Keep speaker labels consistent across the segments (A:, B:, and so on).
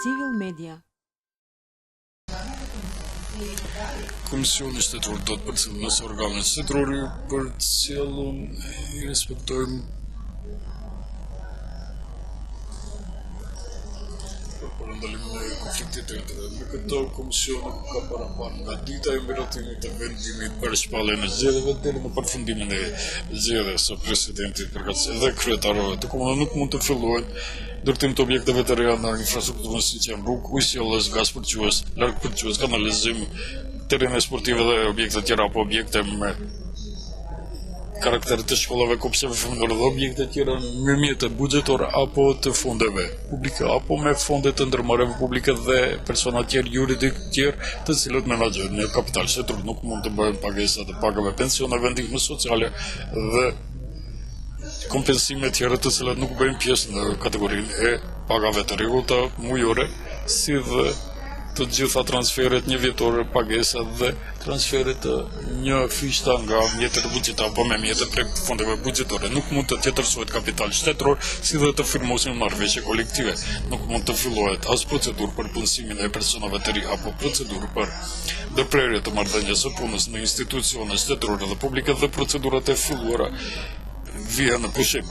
A: Civil Media.
B: Komisioni shtetëror do të përcjellë nëse organet shtetërore përcjellën I respektojmë për ndalimin e konfliktit të interesave. Me këtë komisioni ka parapanë nga dita e miratimit të vendimit për shpalljen e zgjedhjeve deri në përfundimin e zgjedhjes së presidentit përkatësisht dhe kryetarëve të komunave nuk mund të fillojnë ndërtim të objekteve të reja në infrastrukturën siç janë rrugë, ujësjellës, gaz përqyes, larg përqyes, kanalizim, terene sportive dhe objekte të tjera apo objekte me karakter të shkollave, kopsheve fëmijërore dhe objekte të tjera me mjete buxhetore apo të fondeve publike apo me fonde të ndërmarrjeve publike dhe persona të tjerë juridik të tjerë të cilët menaxhojnë në kapital shtetëror nuk mund të bëhen pagesa të pagave pensione, ndihmë sociale dhe kompensime të tjera të cilat nuk bëjnë pjesë në kategorinë e pagave të rregullta mujore, si dhe të gjitha transferet një vjetore, pagesa dhe transferet të një fishta nga mjetet buxhetare apo me mjetet prej fondeve buxhetore. Nuk mund të tjetërsohet kapital shtetëror, si dhe të firmosin marrëveshje kolektive. Nuk mund të fillohet as procedurë për punësimin e personave të ri apo procedurë për ndërprerje të marrëdhënies së punës në institucione shtetërore dhe publike dhe procedurat e filluara vijnë në pushim.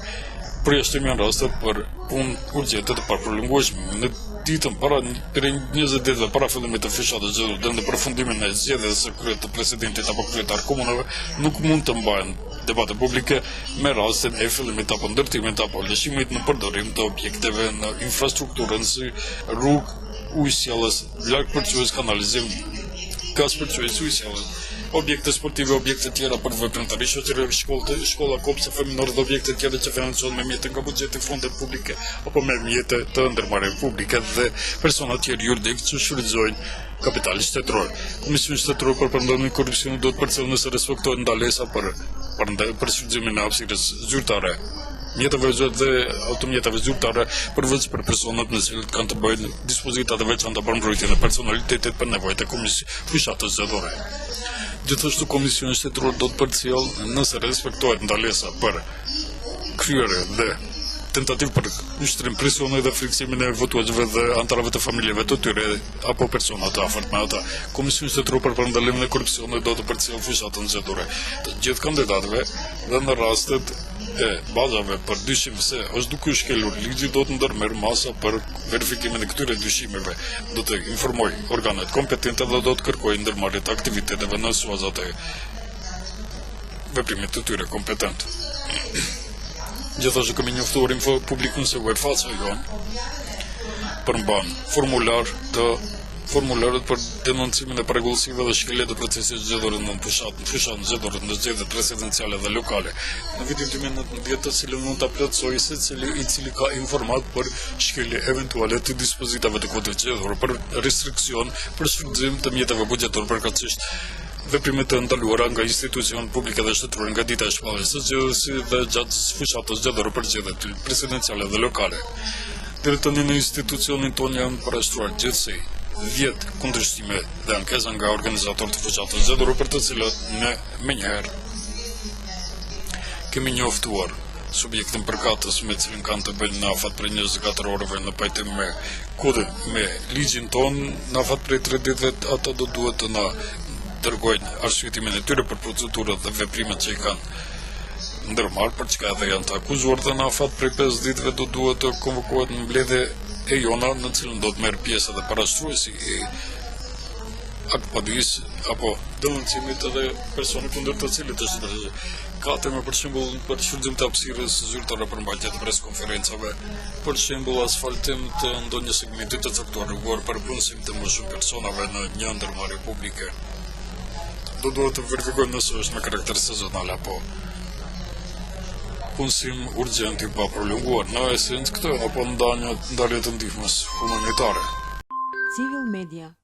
B: Përjashtim janë rastet për punë urgjente të paprolongueshme. Në ditën para 20 ditë para fillimit të fushatës zgjedhore dhe në përfundimin e zgjedhjes së të presidentit apo kryetar komunave nuk mund të mbahen debate publike me rastin e fillimit apo ndërtimit apo lëshimit në përdorim të objekteve në infrastrukturën si rrugë, ujësjellës, larg përqyes, kanalizim, gaz përqyes, ujësjellës, objekte sportive, objekte tjera për veprimtari shoqërore, shkolla, kopshte fëmijërore dhe objekte tjera që financohen me mjete nga buxheti, fondet publike apo me mjete të ndërmarrjeve publike dhe persona të tjerë juridikë që shfrytëzojnë kapitalin shtetëror. Komisioni shtetëror për përndarjen e korrupsionit do të përcjellë nëse respektohen ndalesa për shfrytëzimin e hapësirës zyrtare, mjeteve dhe automjeteve zyrtare përveç për personat në cilët kanë të bëjnë dispozita të veçanta për mbrojtjen e personalitetit për nevojat e fushatës zgjedhore. Gjithashtu komisioni shtetëror do të përcjellë nëse respektohet ndalesa për kryerje dhe tentativë për ushtrim presione dhe friksimin e votuesve dhe anëtarëve të familjeve të tyre apo persona të afërt me ata. Komisioni shtetëror për ndalimin e korrupsionit do të përcjellë fushatën zgjedhore të gjithë kandidatëve dhe në rastet e bazave për dyshim se është duke shkelur ligji do të ndërmerr masa për verifikimin e këtyre dyshimeve. Do të informoj organet kompetente dhe do të kërkoj ndërmarrje të aktiviteteve në suazat e veprimit të tyre kompetent. Gjithashtu kemi njoftuar publikun se UEFA-sa përmban formularët për denoncimin e parregullsive dhe shkelje të procesit zgjedhor në fushatën zgjedhore në zgjedhjet presidenciale dhe lokale. Në vitin 2019 të cilën mund ta plotësojë secili I cili ka informat për shkelje eventuale të dispozitave të kodit zgjedhor për restriksion për shfrytëzim të mjeteve buxhetore përkatësisht veprimet të ndaluara nga institucionet publike dhe shtetërore nga dita e shpalljes së zgjedhjes dhe gjatë fushatës zgjedhore për zgjedhjet presidenciale dhe lokale. Deri tani në institucionin tonë janë parashtruar gjithsej 10 kundërshtime dhe ankesa nga organizatorët e fushatës zgjedhore për të cilat ne menjëherë kemi njoftuar subjektin përkatës me cilin kanë të bëjnë në afat prej 24 orëve në pajtim me kodin me ligjin tonë në afat prej 3 ditëve ata do duhet të na dërgojnë arsyetimin e tyre për procedurat dhe veprimet që I kanë ndërmarrë për çka edhe janë të akuzuar dhe në afat prej 5 ditëve do duhet të konvokohet në mbledhje e jona në cilën do të merr pjesë edhe parashtruesi I aktpadis apo denoncimit edhe personi kundër të cilit është ka tema për shembull për shfrytëzim të hapësirës zyrtare për mbajtje të preskonferencave, për shembull asfaltim të ndonjë segmenti të caktuar rrugor për punësim të më shumë personave në një ndërmarrje publike. Do duhet të verifikojmë nëse është me karakter sezonal apo punësim urgjent I pa prolonguar. Në esencë këto apo ndarje të ndihmës humanitare.
A: Civil Media.